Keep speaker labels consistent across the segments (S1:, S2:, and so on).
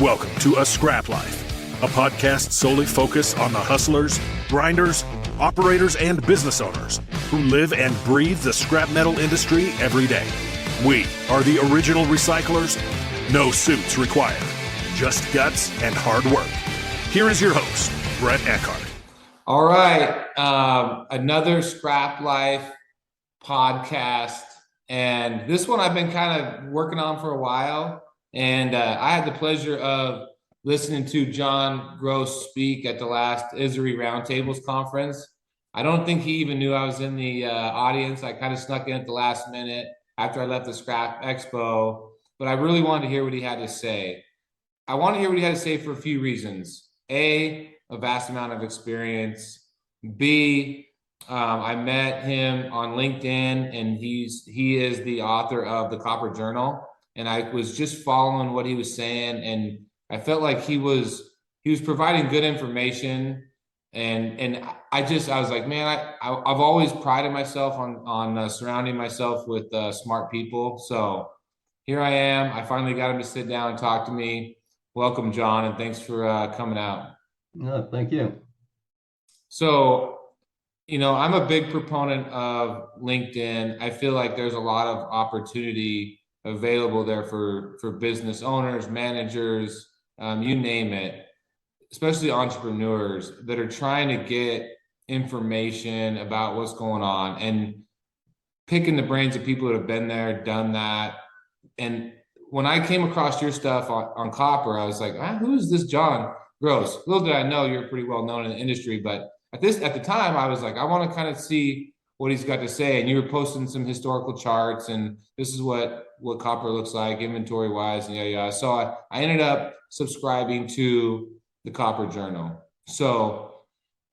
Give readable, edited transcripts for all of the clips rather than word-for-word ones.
S1: Welcome to A Scrap Life, a podcast solely focused on the hustlers, grinders, operators, and business owners who live and breathe the scrap metal industry every day. We are the original recyclers. No suits required, just guts and hard work. Here is your host, Brett Eckhart.
S2: All right, another Scrap Life podcast, and this one I've been kind of working on for a while, and I had the pleasure of listening to John Gross speak at the last ISRI Roundtables conference. I don't think he even knew I was in the audience. I kind of snuck in at the last minute after I left the Scrap Expo, but I really wanted to hear what he had to say. I want to hear what he had to say for a few reasons. A vast amount of experience. B, I met him on LinkedIn, and he is the author of the Copper Journal, and I was just following what he was saying, and I felt like he was providing good information, and I was like, man, I've always prided myself on surrounding myself with smart people. So here I am. I finally got him to sit down and talk to me. Welcome, John, and thanks for coming out.
S3: No, thank you.
S2: So, I'm a big proponent of LinkedIn. I feel like there's a lot of opportunity available there for business owners, managers, you name it, especially entrepreneurs that are trying to get information about what's going on and picking the brains of people that have been there, done that. And when I came across your stuff on Copper, I was like, who is this John Gross? Little did I know you're pretty well known in the industry, but at the time I was like, I want to kind of see what he's got to say. And you were posting some historical charts, and this is what copper looks like inventory wise, and yeah. So I ended up subscribing to the Copper Journal. So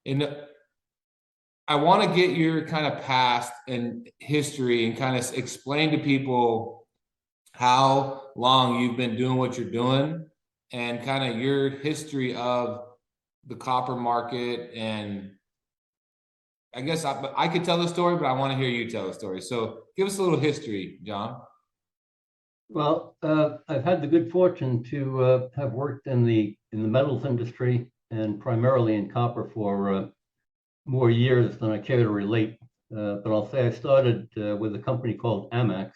S2: I want to get your kind of past and history and kind of explain to people how long you've been doing what you're doing and kind of your history of the copper market. And I guess I could tell the story, but I want to hear you tell the story. So give us a little history, John.
S3: Well, I've had the good fortune to have worked in the metals industry and primarily in copper for more years than I care to relate. But I'll say I started with a company called Amex,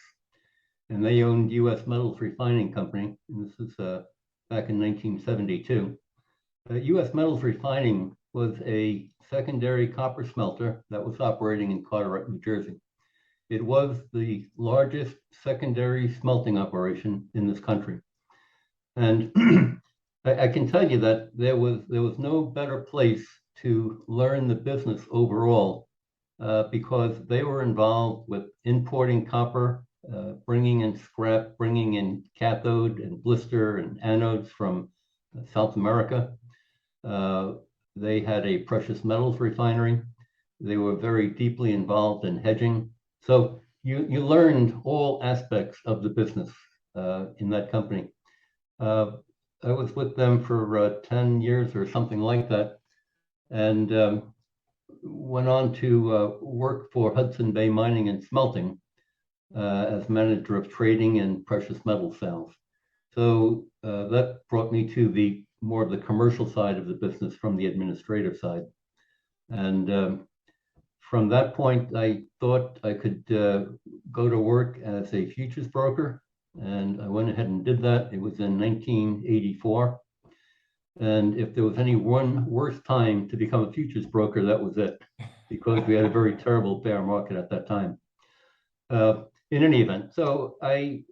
S3: and they owned U.S. Metals Refining Company. And this is back in 1972. U.S. Metals Refining was a secondary copper smelter that was operating in Carteret, New Jersey. It was the largest secondary smelting operation in this country. And I can tell you that there was no better place to learn the business overall because they were involved with importing copper, bringing in scrap, bringing in cathode and blister and anodes from South America. They had a precious metals refinery. They were very deeply involved in hedging. So you learned all aspects of the business in that company. I was with them for 10 years or something like that, and went on to work for Hudson Bay Mining and Smelting as manager of trading and precious metal sales. So that brought me to the more of the commercial side of the business from the administrative side. And from that point, I thought I could go to work as a futures broker. And I went ahead and did that. It was in 1984. And if there was any one worse time to become a futures broker, that was it, because we had a very terrible bear market at that time. In any event, so I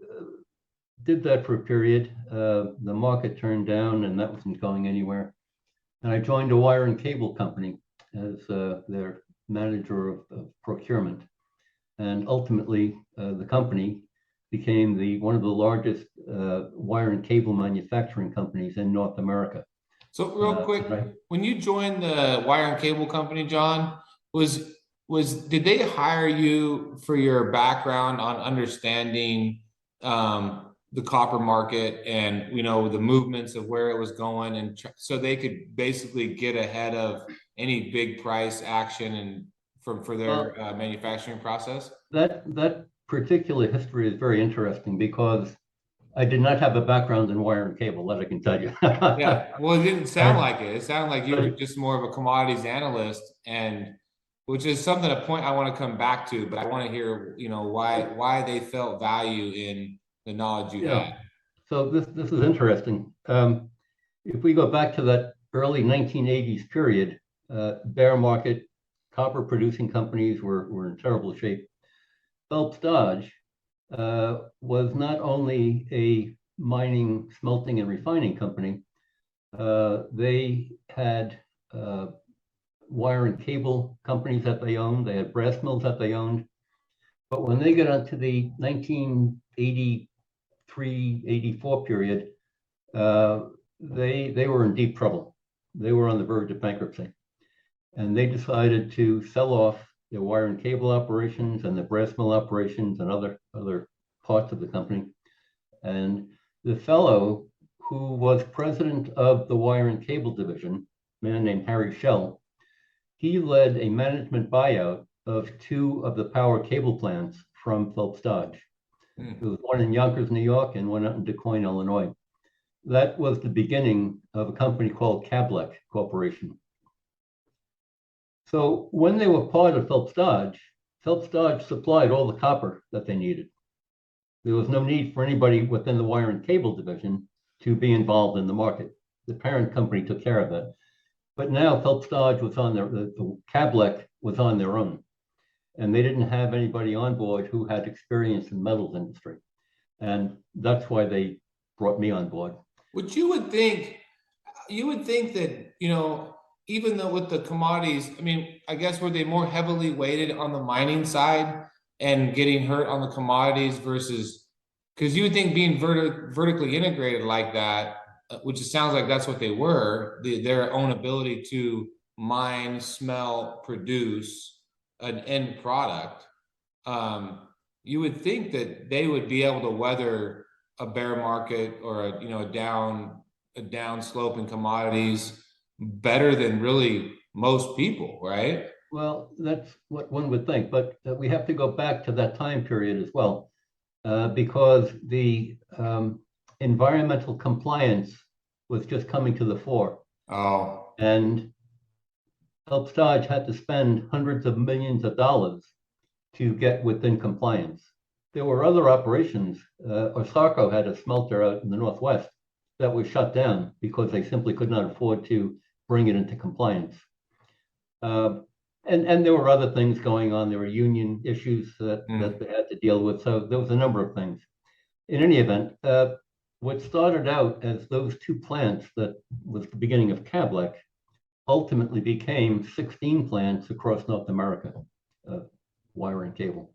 S3: did that for a period. The market turned down, and that wasn't going anywhere. And I joined a wire and cable company as their manager of procurement. And ultimately, the company became one of the largest wire and cable manufacturing companies in North America.
S2: So real quick, when you joined the wire and cable company, John, did they hire you for your background on understanding the copper market and the movements of where it was going, and so they could basically get ahead of any big price action and for their manufacturing process?
S3: That particular history is very interesting because I did not have a background in wire and cable, that I can tell you.
S2: Yeah, well, it didn't sound like it. It sounded like you were
S3: But
S2: just more of a commodities analyst, and which is something a point I want to come back to, but I want to hear, why they felt value in the knowledge you
S3: yeah,
S2: had.
S3: so this is interesting. If we go back to that early 1980s period, bear market, copper producing companies were in terrible shape. Phelps Dodge was not only a mining, smelting, and refining company, they had wire and cable companies that they owned, they had brass mills that they owned. But when they got onto the 1983, 84 period, they were in deep trouble. They were on the verge of bankruptcy. And they decided to sell off their wire and cable operations and the brass mill operations and other parts of the company. And the fellow who was president of the wire and cable division, a man named Harry Schell, he led a management buyout of two of the power cable plants from Phelps Dodge. There was one in Yonkers, New York, and one out in Des Moines, Illinois. That was the beginning of a company called Cablec Corporation. So when they were part of Phelps Dodge supplied all the copper that they needed. There was no need for anybody within the wire and cable division to be involved in the market. The parent company took care of that. But now Phelps Dodge was on the Cablec was on their own. And they didn't have anybody on board who had experience in the metals industry. And that's why they brought me on board.
S2: Which you would think that, even though with the commodities, I mean, I guess were they more heavily weighted on the mining side and getting hurt on the commodities versus, because you would think being vertically integrated like that, which it sounds like that's what they were, their own ability to mine, smelt, produce an end product, you would think that they would be able to weather a bear market or a down slope in commodities better than really most people, right?
S3: Well, that's what one would think, but we have to go back to that time period as well, because the environmental compliance was just coming to the fore.
S2: Oh,
S3: And Phelps Dodge had to spend hundreds of millions of dollars to get within compliance. There were other operations. Osarco had a smelter out in the Northwest that was shut down because they simply could not afford to bring it into compliance. And there were other things going on. There were union issues that they had to deal with. So there was a number of things. In any event, what started out as those two plants that was the beginning of Cablec ultimately became 16 plants across North America, wire and cable.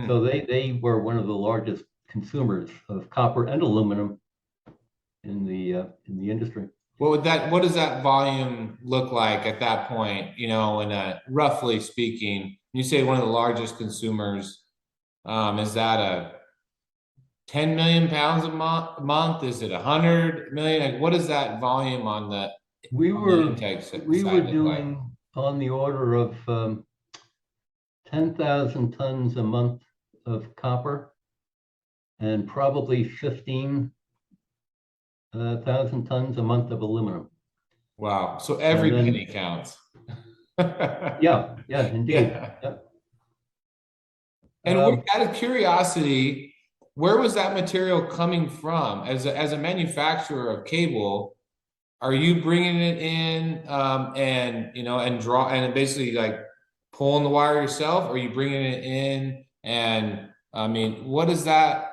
S3: So they were one of the largest consumers of copper and aluminum in the industry.
S2: what does that volume look like at that point? Roughly speaking, you say one of the largest consumers. Is that a 10 million pounds a month? Is it 100 million? Like, what is that volume on the intake side
S3: We were
S2: look
S3: doing
S2: like?
S3: on the order of 10,000 tons a month of copper and probably 15,000 tons a month of aluminum.
S2: Wow. So every
S3: And then-
S2: penny counts.
S3: Yeah, indeed.
S2: Yeah.
S3: Yep.
S2: And out of curiosity, where was that material coming from? As a manufacturer of cable, are you bringing it in and basically like pulling the wire yourself? Or are you bringing it in and I mean, what does that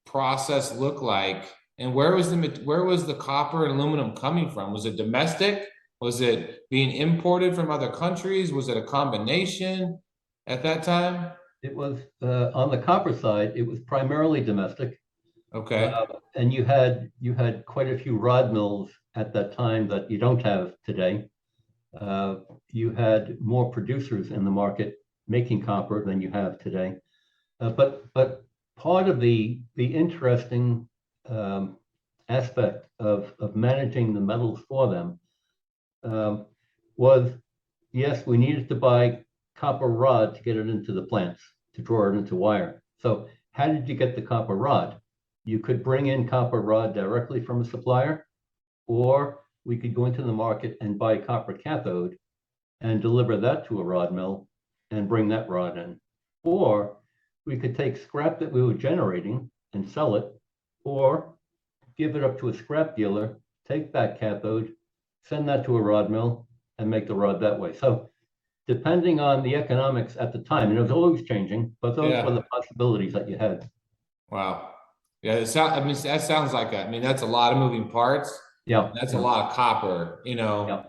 S2: process look like? And where was the copper and aluminum coming from? Was it domestic? Was it being imported from other countries? Was it a combination at that time?
S3: It was on the copper side, it was primarily domestic.
S2: Okay.
S3: And you had quite a few rod mills at that time that you don't have today. You had more producers in the market making copper than you have today. But part of the interesting aspect of managing the metals for them was, yes, we needed to buy copper rod to get it into the plants, to draw it into wire. So how did you get the copper rod? You could bring in copper rod directly from a supplier, or we could go into the market and buy copper cathode and deliver that to a rod mill and bring that rod in. Or we could take scrap that we were generating and sell it, or give it up to a scrap dealer, take that cathode, send that to a rod mill, and make the rod that way. So depending on the economics at the time, and it was always changing, but those were the possibilities that you had.
S2: Wow. Yeah, I mean, that sounds like that's a lot of moving parts.
S3: Yeah.
S2: That's a lot of copper,
S3: Yeah.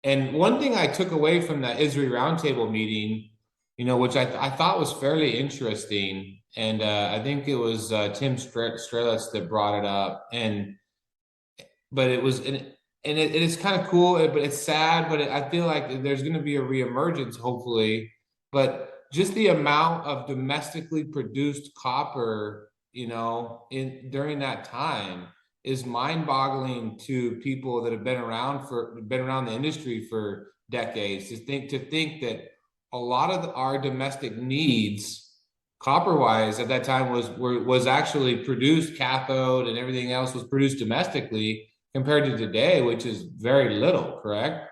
S2: And one thing I took away from that Israel Roundtable meeting, which I thought was fairly interesting, and I think it was Tim Strelitz that brought it up, but it was it is kind of cool, but it's sad, but I feel like there's going to be a reemergence, hopefully. But just the amount of domestically produced copper, during that time is mind-boggling to people that have been around the industry for decades. To think that a lot of our domestic needs, copper-wise, at that time was actually produced, cathode and everything else was produced domestically, compared to today, which is very little, correct?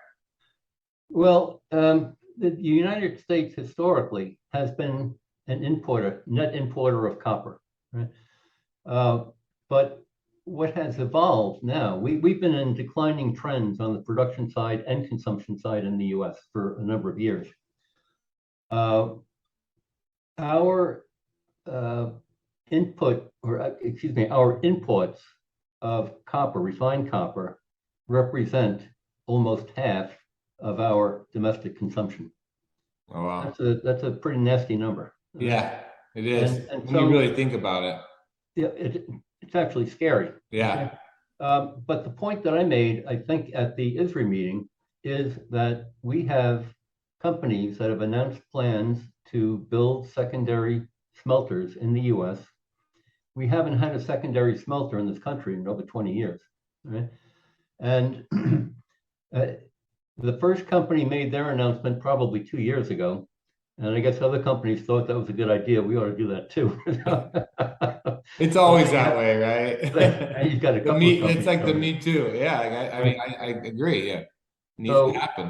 S3: Well, the United States historically has been an net importer of copper, right? But what has evolved now, we've been in declining trends on the production side and consumption side in the US for a number of years. Our imports of copper, refined copper, represent almost half of our domestic consumption.
S2: Oh, wow.
S3: That's a pretty nasty number.
S2: Yeah, it is.
S3: And
S2: when you really think about it.
S3: Yeah, it's actually scary.
S2: Yeah.
S3: Okay? But the point that I made, I think, at the ISRI meeting is that we have companies that have announced plans to build secondary smelters in the US. We haven't had a secondary smelter in this country in over 20 years, right? And the first company made their announcement probably 2 years ago. And I guess other companies thought that was a good idea. We ought to do that too.
S2: It's always that way, right?
S3: You've got a couple of companies.
S2: It's like the Me Too. Yeah, I mean, I agree. Yeah, it needs
S3: So
S2: to happen.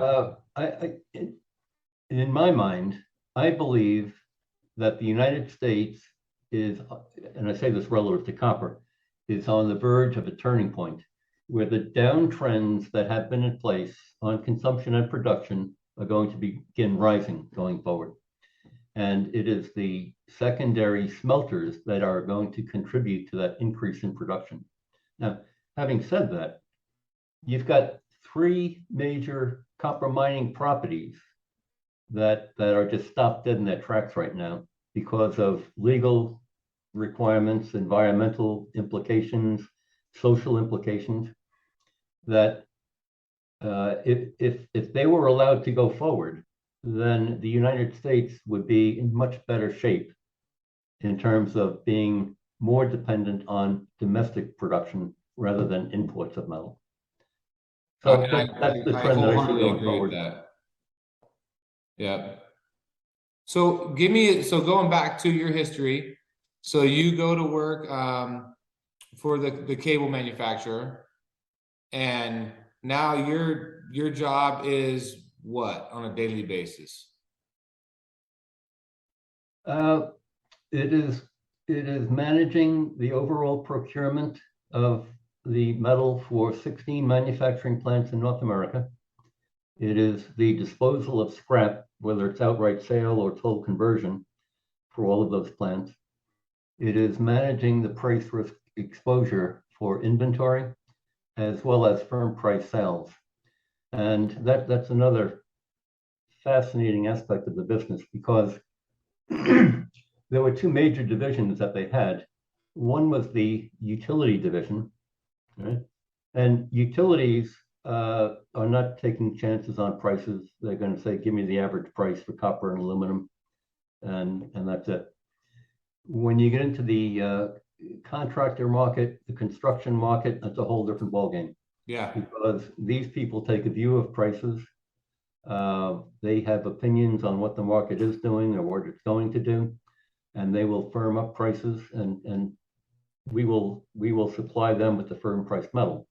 S3: in my mind, I believe that the United States is, and I say this relative to copper, is on the verge of a turning point where the downtrends that have been in place on consumption and production are going to begin rising going forward. And it is the secondary smelters that are going to contribute to that increase in production. Now, having said that, you've got 3 major copper mining properties that are just stopped dead in their tracks right now because of legal requirements, environmental implications, social implications, that if they were allowed to go forward, then the United States would be in much better shape in terms of being more dependent on domestic production rather than imports of metal. So that's the trend that I see going forward.
S2: Yeah. So going back to your history, so you go to work for the cable manufacturer, and now your job is what on a daily basis?
S3: It is managing the overall procurement of the metal for 16 manufacturing plants in North America. It is the disposal of scrap, whether it's outright sale or total conversion, for all of those plants. It is managing the price risk exposure for inventory, as well as firm price sales. And that's another fascinating aspect of the business, because there were 2 major divisions that they had. One was the utility division, right? And utilities are not taking chances on prices. They're going to say, give me the average price for copper and aluminum, and that's it. When you get into the contractor market, the construction market, that's a whole different ballgame.
S2: Yeah.
S3: Because these people take a view of prices. They have opinions on what the market is doing or what it's going to do, and they will firm up prices and we will supply them with the firm price metal.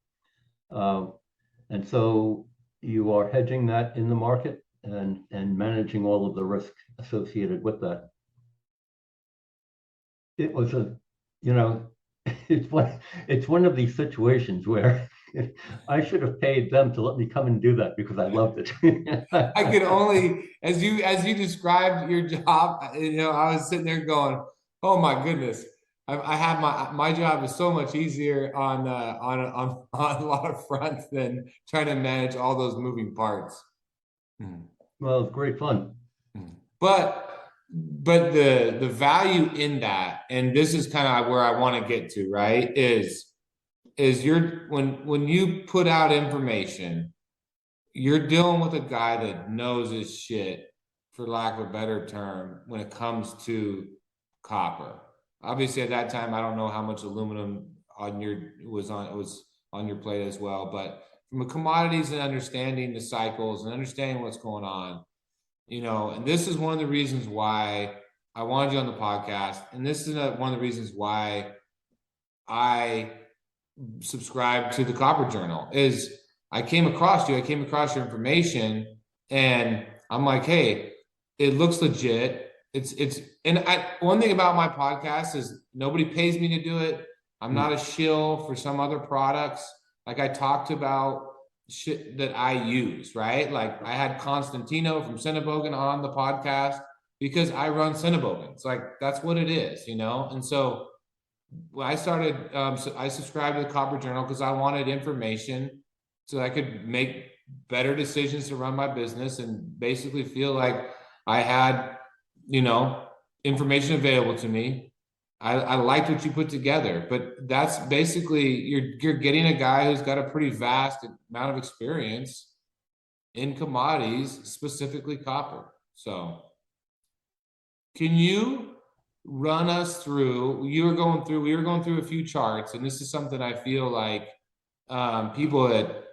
S3: And so you are hedging that in the market and managing all of the risk associated with that. It was it's one of these situations where I should have paid them to let me come and do that because I loved it.
S2: I could only, as you described your job, I was sitting there going, "Oh my goodness, I have my job is so much easier on a lot of fronts than trying to manage all those moving parts."
S3: Well, it's great fun.
S2: But the value in that, and this is kind of where I want to get to, right? Is when you put out information, you're dealing with a guy that knows his shit, for lack of a better term, when it comes to copper. Obviously, at that time, I don't know how much aluminum was on your plate as well, but from a commodities and understanding the cycles and understanding what's going on, and this is one of the reasons why I wanted you on the podcast, and this is one of the reasons why I subscribe to the Copper Journal. Is I came across your information, and I'm like, hey, it looks legit. One thing about my podcast is nobody pays me to do it. I'm not a shill for some other products. Like I talked about shit that I use, right? Like I had Constantino from Cinnabogan on the podcast because I run Cinnabogan. It's like, that's what it is, And so when I started, I subscribed to the Copper Journal because I wanted information so I could make better decisions to run my business and basically feel like I had, information available to me. I liked what you put together, but that's basically you're getting a guy who's got a pretty vast amount of experience in commodities, specifically copper. So can you run us through, we were going through a few charts, and this is something I feel like people at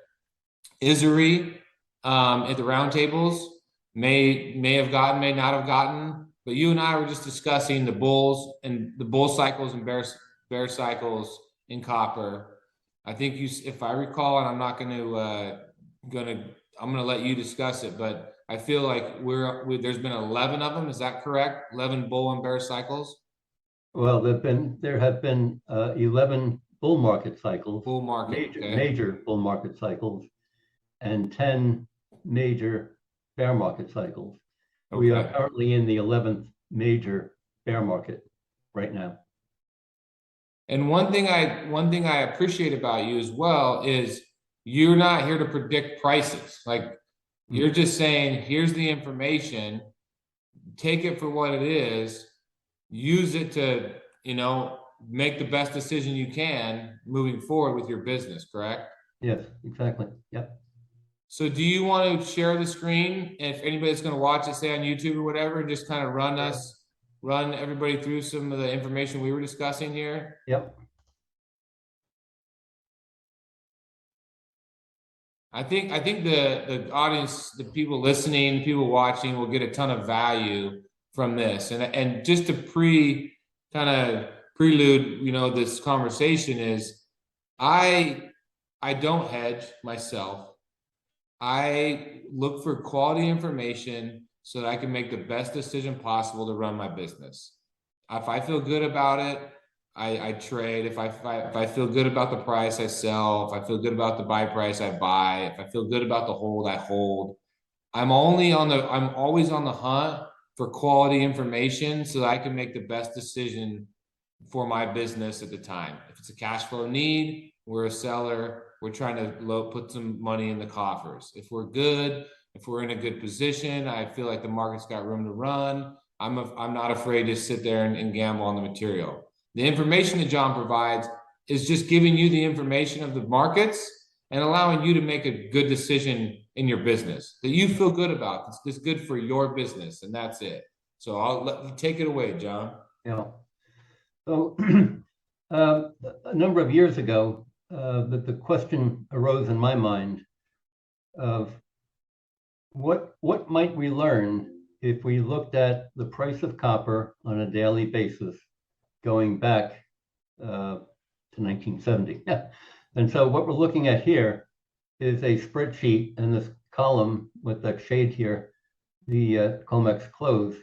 S2: ISRI at the roundtables may have gotten, may not have gotten. But you and I were just discussing the bull cycles and bear cycles in copper. I think if I recall, and I'm not going to, I'm going to let you discuss it, but I feel like there's been 11 of them. Is that correct? 11 bull and bear cycles.
S3: Well, there have been 11 bull market cycles, major bull market cycles, and 10 major bear market cycles. Okay. We are currently in the 11th major bear market right now.
S2: And one thing I appreciate about you as well is you're not here to predict prices. Like you're just saying, here's the information, take it for what it is, use it to, make the best decision you can moving forward with your business, correct?
S3: Yes, exactly. Yep.
S2: So do you want to share the screen? If anybody's going to watch it, say on YouTube or whatever, just kind of run everybody through some of the information we were discussing here.
S3: Yep.
S2: I think the audience, the people listening, people watching will get a ton of value from this. And just to prelude, this conversation is I don't hedge myself. I look for quality information so that I can make the best decision possible to run my business. If I feel good about it, I trade. If I feel good about the price, I sell. If I feel good about the buy price, I buy. If I feel good about the hold, I hold. I'm always on the hunt for quality information so that I can make the best decision for my business at the time. If it's a cash flow need, we're a seller. We're trying to put some money in the coffers. If we're good, if we're in a good position, I feel like the market's got room to run. I'm not afraid to sit there and gamble on the material. The information that John provides is just giving you the information of the markets and allowing you to make a good decision in your business that you feel good about. It's good for your business, and that's it. So I'll let you take it away, John.
S3: Yeah. So a number of years ago, the question arose in my mind of what might we learn if we looked at the price of copper on a daily basis going back to 1970. Yeah. And so what we're looking at here is a spreadsheet, and this column with that shade here, the COMEX close.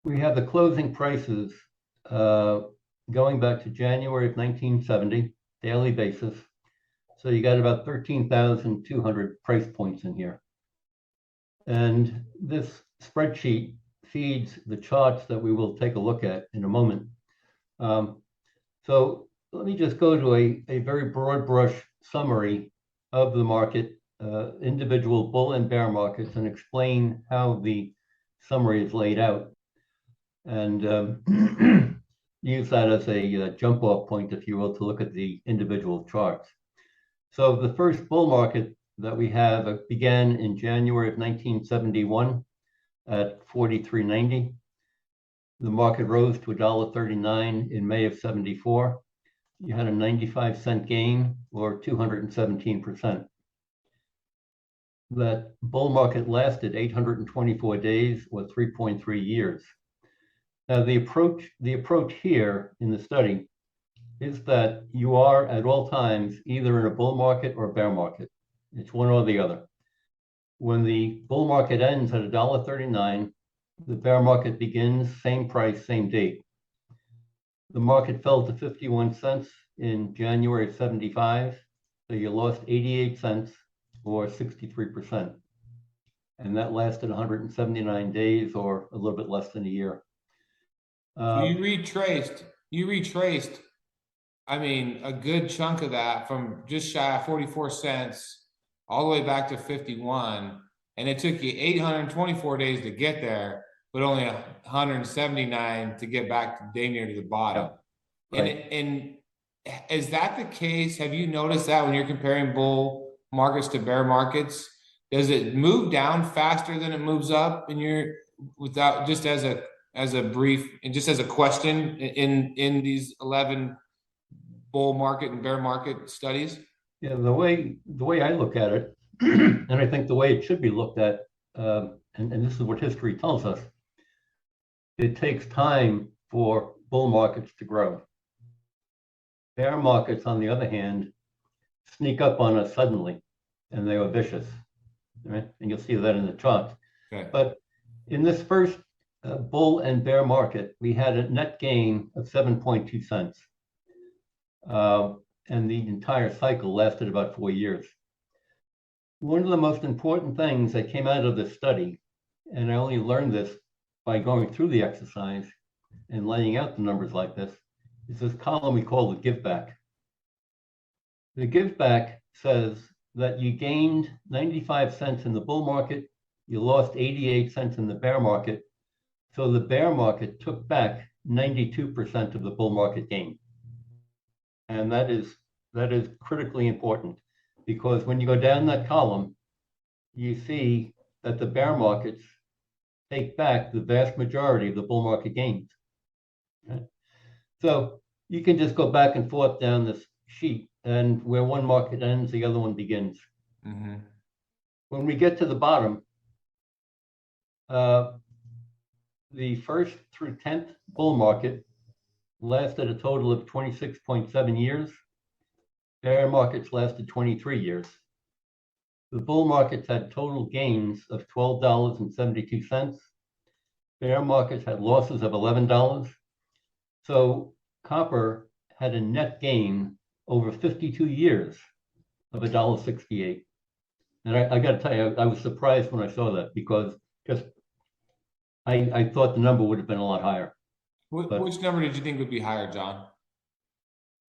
S3: We have the closing prices going back to January of 1970, daily basis. So you got about 13,200 price points in here. And this spreadsheet feeds the charts that we will take a look at in a moment. So let me just go to a very broad brush summary of the market, individual bull and bear markets, and explain how the summary is laid out. And use that as a jump off point, if you will, to look at the individual charts. So the first bull market that we have began in January of 1971 at 43.90. The market rose to $1.39 in May of 74. You had a 95-cent gain, or 217%. That bull market lasted 824 days, or 3.3 years. Now, the approach here in the study is that you are at all times either in a bull market or a bear market. It's one or the other. When the bull market ends at $1.39, the bear market begins, same price, same date. The market fell to 51 cents in January of 75, so you lost 88 cents, or 63%. And that lasted 179 days, or a little bit less than a year.
S2: So you retraced, I mean, a good chunk of that from just shy of 44 cents all the way back to 51. And it took you 824 days to get there, but only 179 to get back to damn near to the bottom. Yeah, right. And is that the case? Have you noticed that when you're comparing bull markets to bear markets? Does it move down faster than it moves up? And you're without, just as a brief and just as a question in these 11 bull market and bear market studies?
S3: Yeah, the way I look at it, and I think the way it should be looked at, and this is what history tells us, it takes time for bull markets to grow. Bear markets, on the other hand, sneak up on us suddenly, and they are vicious, right? And you'll see that in the charts. Okay. But in this first bull and bear market, we had a net gain of 7.2 cents. And the entire cycle lasted about 4 years. One of the most important things that came out of this study, and I only learned this by going through the exercise and laying out the numbers like this, is this column we call the give back. The give back says that you gained 95 cents in the bull market, you lost 88 cents in the bear market. So the bear market took back 92% of the bull market gain. And that is critically important, because when you go down that column, you see that the bear markets take back the vast majority of the bull market gains. Okay? So you can just go back and forth down this sheet, and where one market ends, the other one begins. Mm-hmm. When we get to the bottom, the first through 10th bull market lasted a total of 26.7 years. Bear markets lasted 23 years. The bull markets had total gains of $12.72. Bear markets had losses of $11. So copper had a net gain over 52 years of $1.68. And I got to tell you, I was surprised when I saw that, because just I thought the number would have been a lot higher.
S2: Which number did you think would be higher, John?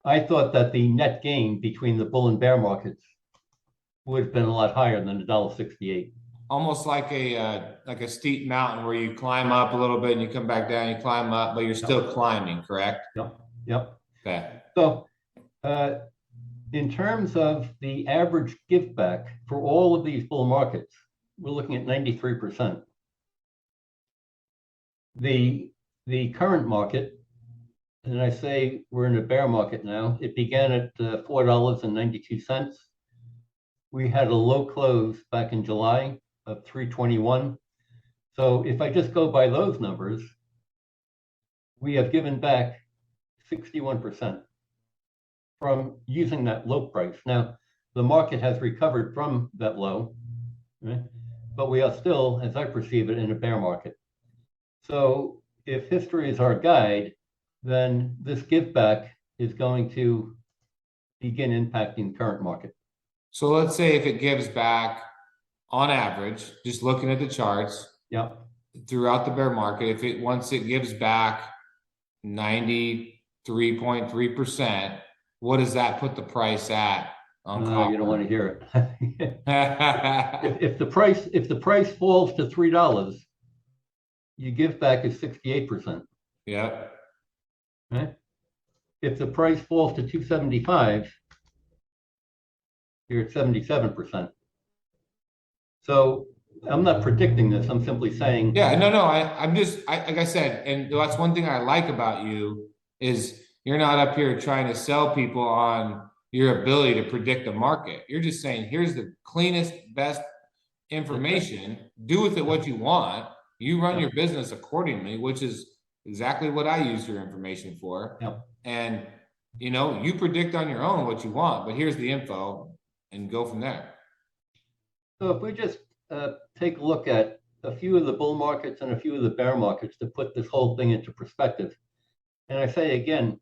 S3: I thought that the net gain between the bull and bear markets would have been a lot higher than $1.68.
S2: Almost like a steep mountain where you climb up a little bit and you come back down, you climb up, but you're still climbing, correct?
S3: Yep.
S2: Okay.
S3: So in terms of the average give back for all of these bull markets, we're looking at 93%. The current market, and I say we're in a bear market now, it began at $4.92. We had a low close back in July of 321. So if I just go by those numbers, we have given back 61% from using that low price. Now, the market has recovered from that low, right? But we are still, as I perceive it, in a bear market. So if history is our guide, then this give back is going to begin impacting the current market.
S2: So let's say if it gives back on average, just looking at the charts,
S3: Yeah.
S2: throughout the bear market, once it gives back 93.3%, what does that put the price at on copper?
S3: You don't want to hear it. if the price falls to $3, you give back is 68%.
S2: Yep.
S3: Right? If the price falls to 275, you're at 77%. So I'm not predicting this. I'm simply saying.
S2: Yeah, no. I'm just, like I said, and that's one thing I like about you is you're not up here trying to sell people on your ability to predict the market. You're just saying, here's the cleanest, best information. Do with it what you want. You run your business accordingly, which is exactly what I use your information for.
S3: Yep.
S2: And, you predict on your own what you want, but here's the info and go from there.
S3: So if we just take a look at a few of the bull markets and a few of the bear markets to put this whole thing into perspective. And I say again,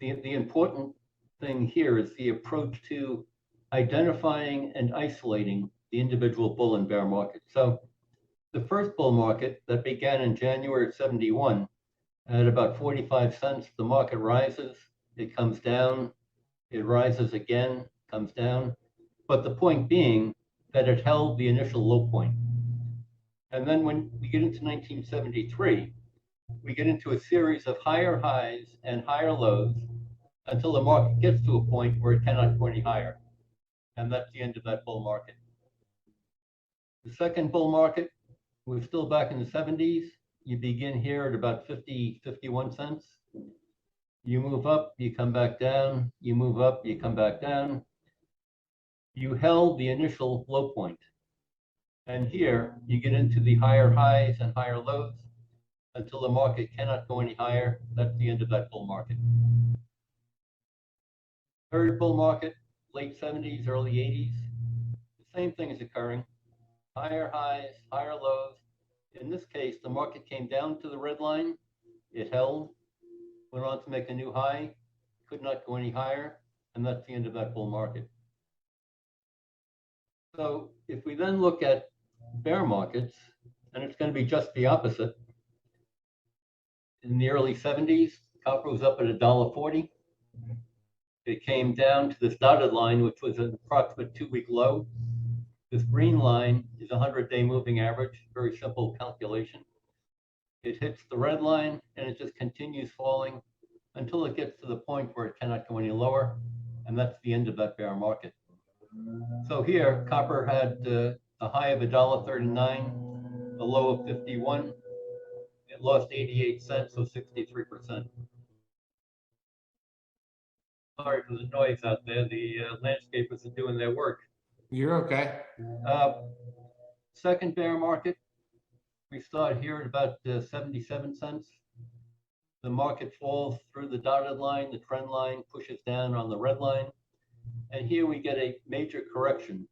S3: the important thing here is the approach to identifying and isolating the individual bull and bear market. So the first bull market that began in January of 71 at about 45 cents, the market rises, it comes down, it rises again, comes down. But the point being that it held the initial low point. And then when we get into 1973, we get into a series of higher highs and higher lows until the market gets to a point where it cannot go any higher. And that's the end of that bull market. The second bull market, we're still back in the 70s. You begin here at about 51 cents. You move up, you come back down. You move up, you come back down. You held the initial low point. And here you get into the higher highs and higher lows until the market cannot go any higher. That's the end of that bull market. Third bull market, late 70s, early 80s. The same thing is occurring. Higher highs, higher lows. In this case, the market came down to the red line. It held, went on to make a new high, could not go any higher, and that's the end of that bull market. So if we then look at bear markets, and it's going to be just the opposite. In the early 70s, copper was up at $1.40. It came down to this dotted line, which was an approximate 2-week low. This green line is a 100-day moving average, very simple calculation. It hits the red line and it just continues falling until it gets to the point where it cannot go any lower. And that's the end of that bear market. So here, copper had a high of $1.39, a low of 51. It lost 88 cents, so 63%. Sorry for the noise out there. The landscapers are doing their work.
S2: You're okay.
S3: Second bear market, we start here at about 77 cents. The market falls through the dotted line, the trend line pushes down on the red line. And here we get a major correction.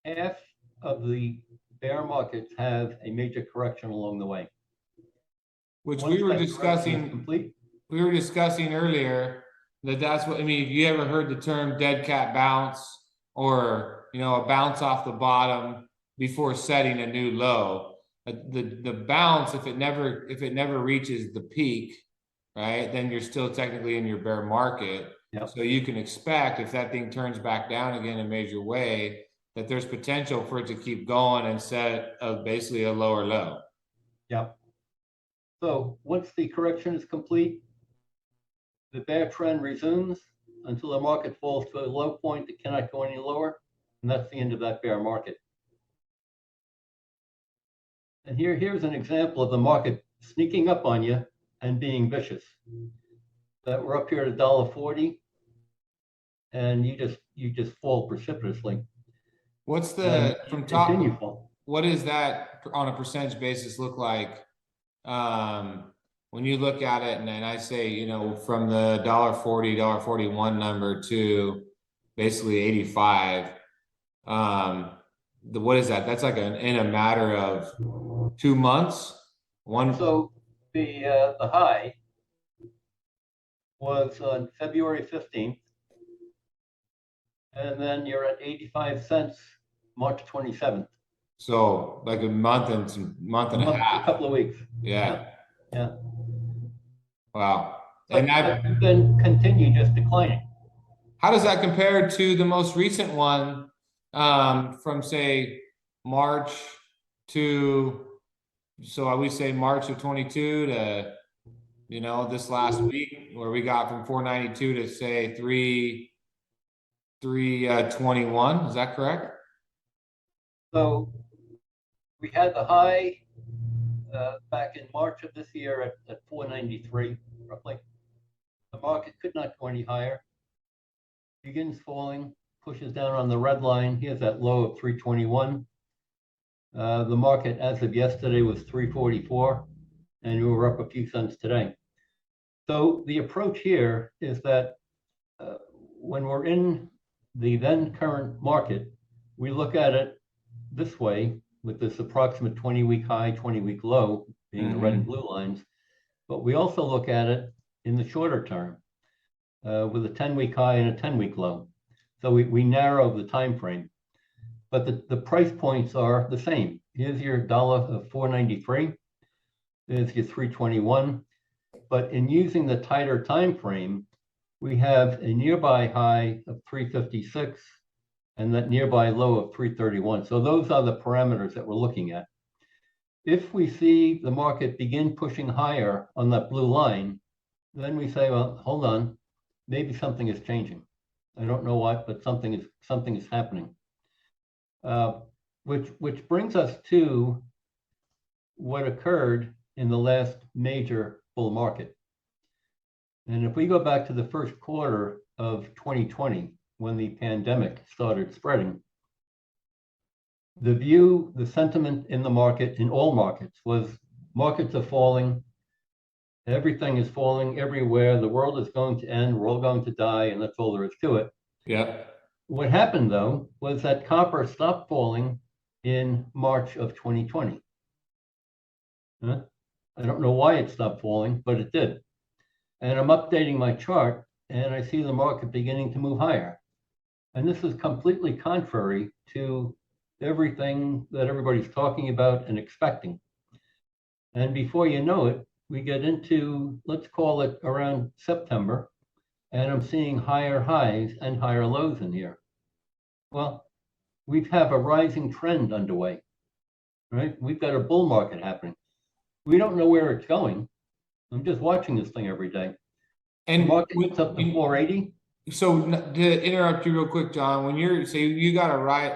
S3: Half of the bear markets have a major correction along the way.
S2: Which we were discussing earlier, that's what, I mean, if you ever heard the term dead cat bounce or, a bounce off the bottom before setting a new low, the bounce, if it never reaches the peak, right, then you're still technically in your bear market.
S3: Yep.
S2: So you can expect if that thing turns back down again in a major way, that there's potential for it to keep going and set basically a lower low.
S3: Yep. So once the correction is complete, the bear trend resumes until the market falls to a low point that cannot go any lower, and that's the end of that bear market. And here's an example of the market sneaking up on you and being vicious. That we're up here at $1.40, and you just fall precipitously.
S2: What's the from top?
S3: Fall.
S2: What is that on a percentage basis look like? when you look at it, and I say, you know, from the $1.40, $1.41 number to basically 85, what is that? That's like in a matter of 2 months.
S3: So the high was on February 15th, and then you're at 85 cents March 27th.
S2: So like a month and a half.
S3: A couple of weeks.
S2: Yeah.
S3: Yeah.
S2: Wow.
S3: But
S2: And
S3: then continue just declining.
S2: how does that compare to the most recent one, from say March to, so I would say March of 22 to, you know, this last week where we got from 492 to say 321. Is that correct?
S3: So we had the high back in March of this year at 493, roughly. The market could not go any higher. Begins falling, pushes down on the red line. Here's that low of 321. The market as of yesterday was 344, and we were up a few cents today. So the approach here is that when we're in the then current market, we look at it this way with this approximate 20-week high, 20-week low being the red and blue lines, but we also look at it in the shorter term with a 10-week high and a 10-week low. So we narrow the time frame, but the price points are the same. Here's your dollar of 493. There's your 321. But in using the tighter time frame, we have a nearby high of 356 and that nearby low of 331. So those are the parameters that we're looking at. If we see the market begin pushing higher on that blue line, then we say, well, hold on, maybe something is changing. I don't know what, but something is happening. Which brings us to what occurred in the last major bull market. And if we go back to the first quarter of 2020, when the pandemic started spreading, the sentiment in the market, in all markets, was markets are falling, everything is falling everywhere, the world is going to end, we're all going to die, and that's all there is to it.
S2: Yeah.
S3: What happened, though, was that copper stopped falling in March of 2020. I don't know why it stopped falling, but it did. And I'm updating my chart, and I see the market beginning to move higher. And this is completely contrary to everything that everybody's talking about and expecting. And before you know it, we get into, let's call it around September, and I'm seeing higher highs and higher lows in here. Well, we have a rising trend underway, right? We've got a bull market happening. We don't know where it's going. I'm just watching this thing every day.
S2: And
S3: the market's up to 480.
S2: So to interrupt you real quick, John, when you got to ride,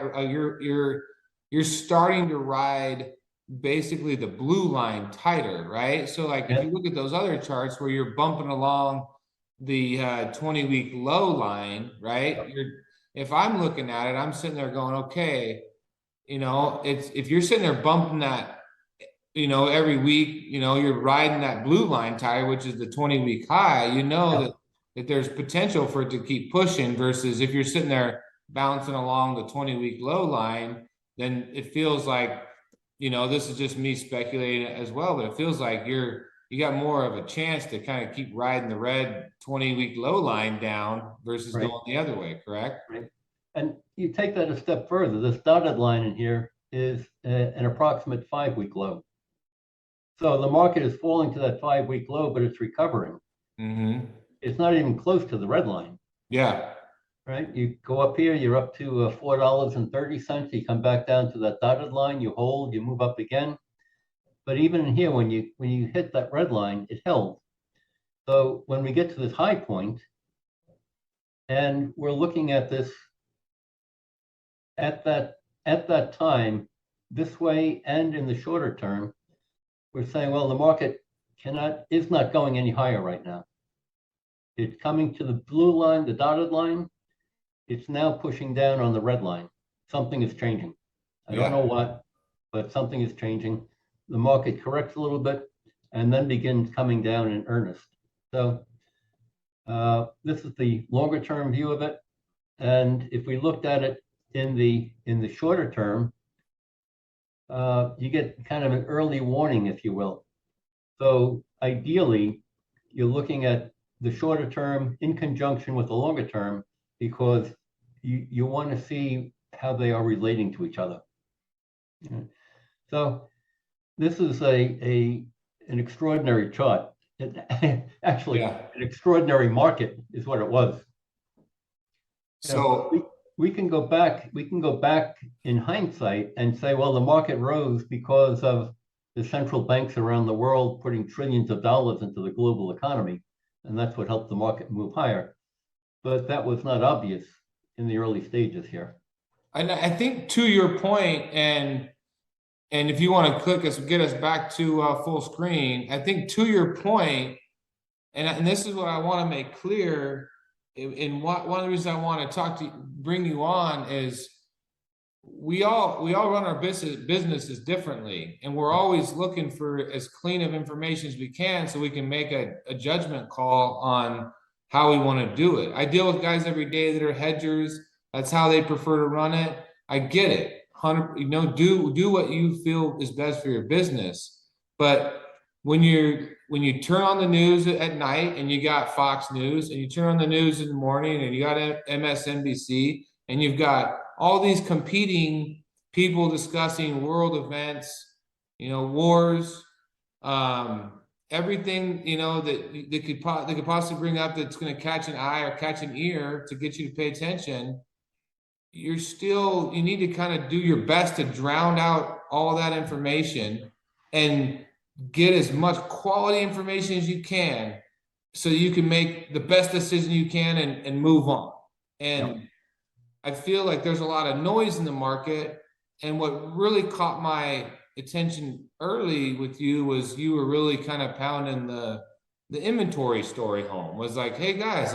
S2: you're starting to ride basically the blue line tighter, right? So like if you look at those other charts where you're bumping along the 20-week low line, right? If I'm looking at it, I'm sitting there going, okay, you know, if you're sitting there bumping that, you know, every week, you know, you're riding that blue line tire, which is the 20-week high, you know, that there's potential for it to keep pushing, versus if you're sitting there bouncing along the 20-week low line, then it feels like, you know, this is just me speculating as well, but it feels like you got more of a chance to kind of keep riding the red 20-week low line down versus going the other way, correct?
S3: Right. And you take that a step further, this dotted line in here is an approximate 5-week low. So the market is falling to that 5-week low, but it's recovering.
S2: Mm-hmm.
S3: It's not even close to the red line.
S2: Yeah.
S3: Right. You go up here, you're up to $4.30. You come back down to that dotted line, you hold, you move up again. But even in here, when you hit that red line, it held. So when we get to this high point, and we're looking at this at that time, this way and in the shorter term, we're saying, well, the market is not going any higher right now. It's coming to the blue line, the dotted line. It's now pushing down on the red line. Something is changing. I don't know what, but something is changing. The market corrects a little bit, and then begins coming down in earnest. So this is the longer term view of it. And if we looked at it in the shorter term, you get kind of an early warning, if you will. So ideally, you're looking at the shorter term in conjunction with the longer term, because you want to see how they are relating to each other. So this is an extraordinary chart. Actually,
S2: Yeah.
S3: an extraordinary market is what it was.
S2: So
S3: we can go back in hindsight and say, well, the market rose because of the central banks around the world putting trillions of dollars into the global economy, and that's what helped the market move higher. But that was not obvious in the early stages here.
S2: and I think to your point, and if you want to get us back to full screen, I think to your point, and this is what I want to make clear, one of the reasons I want to bring you on is we all run our businesses differently, and we're always looking for as clean of information as we can so we can make a judgment call on how we want to do it. I deal with guys every day that are hedgers. That's how they prefer to run it. I get it. Do what you feel is best for your business. But when you turn on the news at night and you got Fox News, and you turn on the news in the morning and you got MSNBC, and you've got all these competing people discussing world events, wars, everything, that they could possibly bring up that's going to catch an eye or catch an ear to get you to pay attention. You need to kind of do your best to drown out all that information and get as much quality information as you can so you can make the best decision you can and move on. And yep. I feel like there's a lot of noise in the market. And what really caught my attention early with you was you were really kind of pounding the inventory story home. Was like, hey guys,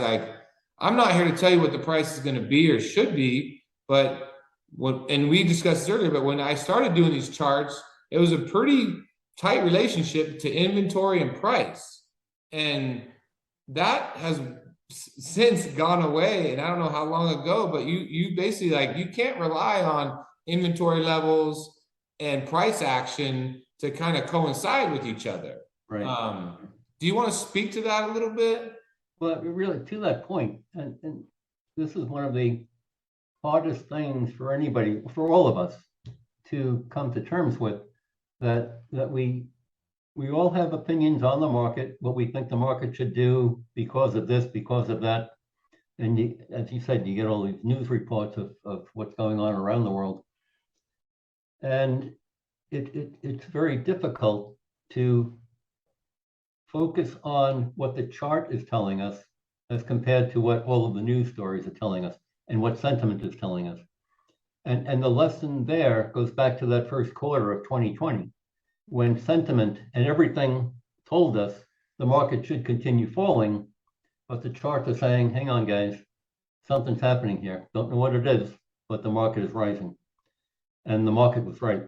S2: I'm not here to tell you what the price is going to be or should be, but and we discussed this earlier, but when I started doing these charts, it was a pretty tight relationship to inventory and price. And that has since gone away. And I don't know how long ago, but you basically you can't rely on inventory levels and price action to kind of coincide with each other.
S3: Right.
S2: Do you want to speak to that a little bit?
S3: Well, really, to that point, and this is one of the hardest things for anybody, for all of us, to come to terms with, that we all have opinions on the market, what we think the market should do because of this, because of that. And as you said, you get all these news reports of what's going on around the world. And it's very difficult to focus on what the chart is telling us as compared to what all of the news stories are telling us and what sentiment is telling us. And the lesson there goes back to that first quarter of 2020, when sentiment and everything told us the market should continue falling, but the charts are saying, hang on guys, something's happening here. Don't know what it is, but the market is rising. And the market was right.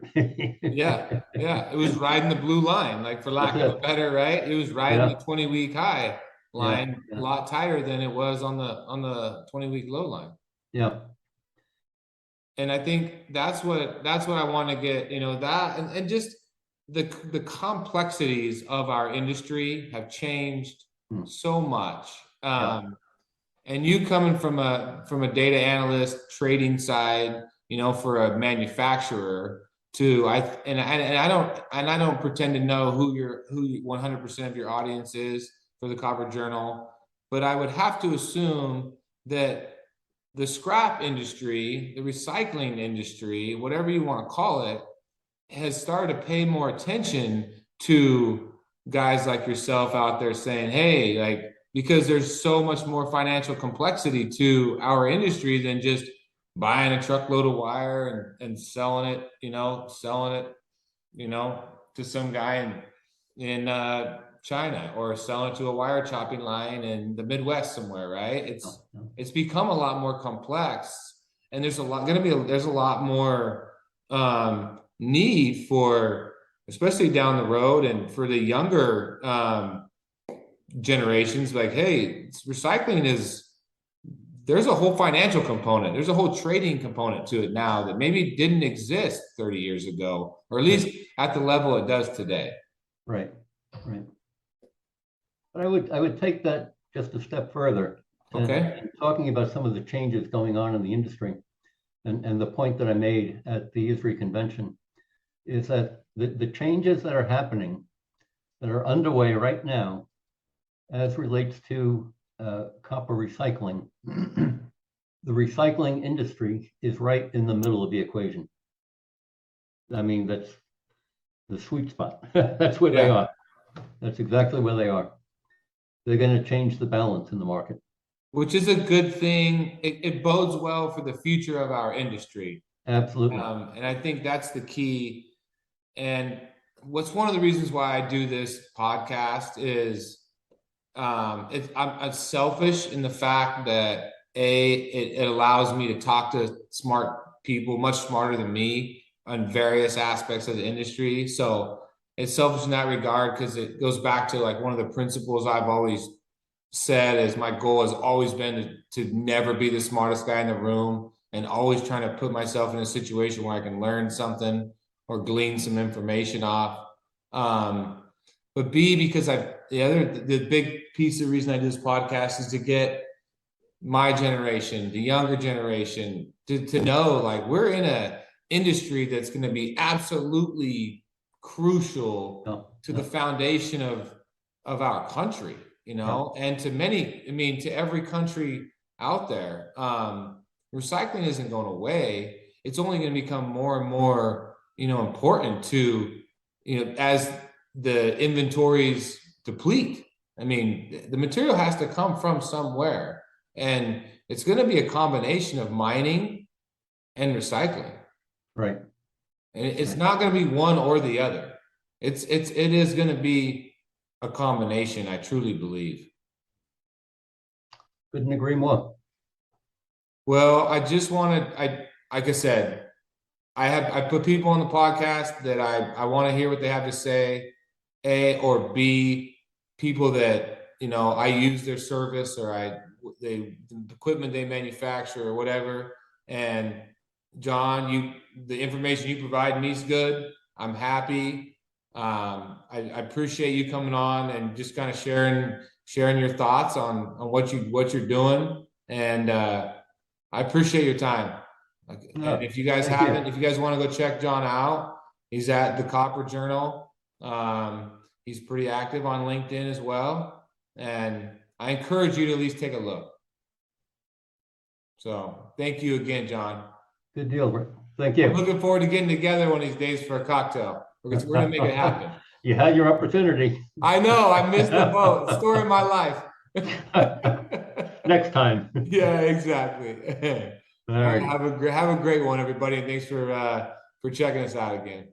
S2: Yeah. It was riding the blue line, for lack of a better, right? It was riding the 20-week high line, a lot tighter than it was on the 20-week low line.
S3: Yeah.
S2: And I think that's what I want to get, that and just the complexities of our industry have changed so much. And you coming from a data analyst trading side, for a manufacturer to I don't pretend to know who 100% of your audience is for the Copper Journal, but I would have to assume that the scrap industry, the recycling industry, whatever you want to call it, has started to pay more attention to guys like yourself out there saying, hey, because there's so much more financial complexity to our industry than just buying a truckload of wire and selling it, to some guy in China, or selling it to a wire chopping line in the Midwest somewhere, right? It's become a lot more complex, and there's a lot more need for especially down the road, and for the younger generations, like, hey, recycling there's a whole financial component. There's a whole trading component to it now that maybe didn't exist 30 years ago, or at least at the level it does today.
S3: Right, right. But I would take that just a step further.
S2: Okay.
S3: And talking about some of the changes going on in the industry, and the point that I made at the ISRI convention is that the changes that are happening, that are underway right now, as relates to copper recycling, the recycling industry is right in the middle of the equation. I mean, that's the sweet spot. That's where they are. That's exactly where they are. They're going to change the balance in the market.
S2: Which is a good thing. It bodes well for the future of our industry.
S3: Absolutely.
S2: And I think that's the key. And what's one of the reasons why I do this podcast is I'm selfish in the fact that it allows me to talk to smart people, much smarter than me, on various aspects of the industry. So it's selfish in that regard, because it goes back to like one of the principles I've always said is my goal has always been to never be the smartest guy in the room, and always trying to put myself in a situation where I can learn something or glean some information off. But B, because the big piece of the reason I do this podcast is to get my generation, the younger generation, to know, like, we're in a industry that's going to be absolutely crucial to the foundation of our country, and to many, to every country out there. Recycling isn't going away. It's only going to become more and more, important to, as the inventories deplete. The material has to come from somewhere, and it's going to be a combination of mining and recycling.
S3: Right.
S2: And it's not going to be one or the other. It is going to be a combination, I truly believe.
S3: Couldn't agree more.
S2: Well, I just wanted, like I said, I put people on the podcast that I want to hear what they have to say, A, or B, people that, I use their service, or the equipment they manufacture or whatever. And John, the information you provide me is good. I'm happy. I appreciate you coming on and just kind of sharing your thoughts on what you're doing. And I appreciate your time. And if you guys if you guys want to go check John out, he's at the Copper Journal. He's pretty active on LinkedIn as well. And I encourage you to at least take a look. So thank you again, John.
S3: Good deal, Rick. Thank you.
S2: I'm looking forward to getting together one of these days for a cocktail. We're going to make it happen.
S3: You had your opportunity.
S2: I know. I missed the boat. Story of my life.
S3: Next time.
S2: Yeah, exactly.
S3: All right.
S2: Have a great one, everybody. And thanks for checking us out again.